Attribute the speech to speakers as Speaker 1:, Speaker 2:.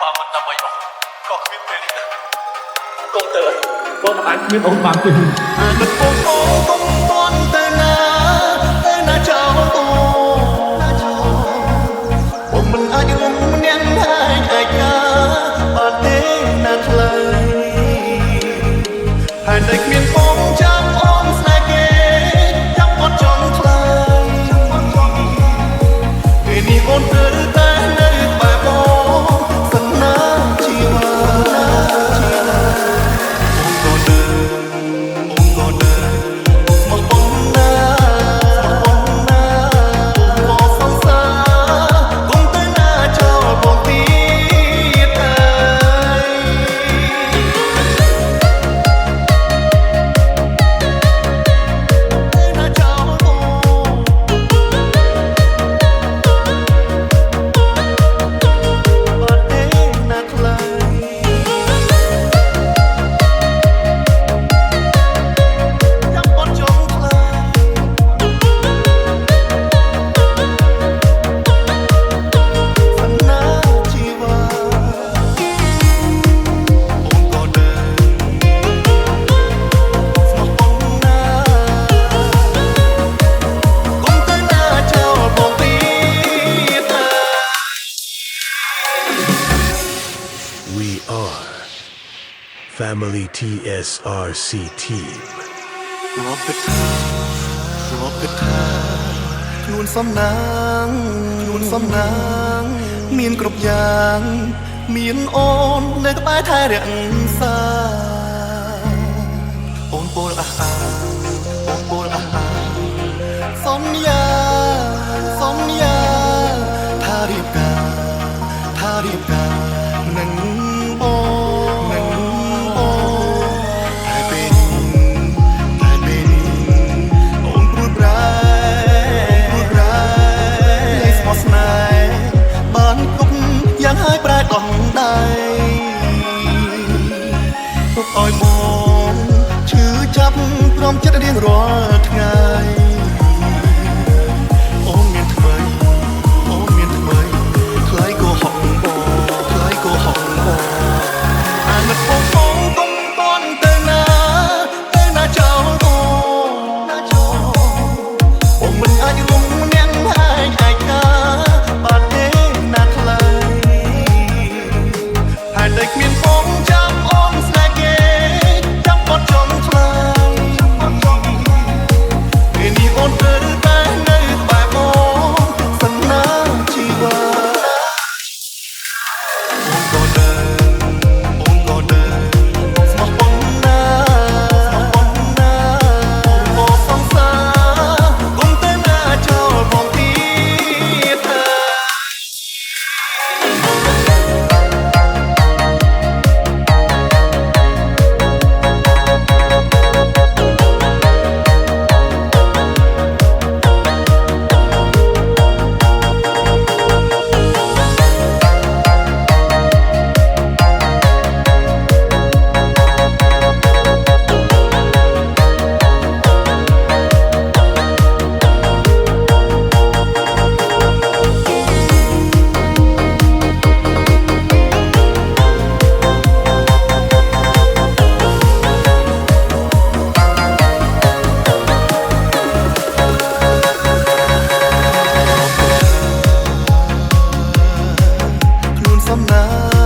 Speaker 1: បើមិនដើម្បីអស់ក៏គ្មានពេលនេះដែរកូនទៅ
Speaker 2: កូនអាចគ្មានអូនបានទេ
Speaker 1: មិនបងកុំតន់ទៅណាចោលអូបងមិនអាចរំញ៉ាំហើយឯកាបាត់ទេណាថ្លៃហើយតែគ្មានបងចាំអូនស្នេហ៍គេចាំអត់ចង់ថ្លៃពេលនេះអូនទៅតែនៅបែបបងសណាជីវា
Speaker 3: Family TSRC Team
Speaker 1: រាប់គិតថាខ្លួនសំណាងមានគ្រប់យ៉ាងមានអូននៅក្បែរថែរក្សាអូនពលអះអាសន្យាថារៀបការនឹងឲ្យបងឈឺចាប់ព្រមចិត្តរៀងរាល់ថ្ងៃអូនមានថ្មីថ្លៃក៏ហក់បងអាណិតបងកុំតន់ទៅណាចោលបងមិនអាចរំញ៉ាំហើយឯកាបាត់ទេណាថ្លៃហើយតែគ្មានបងចាំអូនស្នេហ៍គេចាំអត់ចង់ថ្លៃពេលនេះអូនទៅតែនៅក្បែរបងសណាជីវាអូនក៏ដើរស្មោះប៉ុណ្ណាបងសង្សារគុំទៅណាចោលបងទៀតខ្លួនសំណាង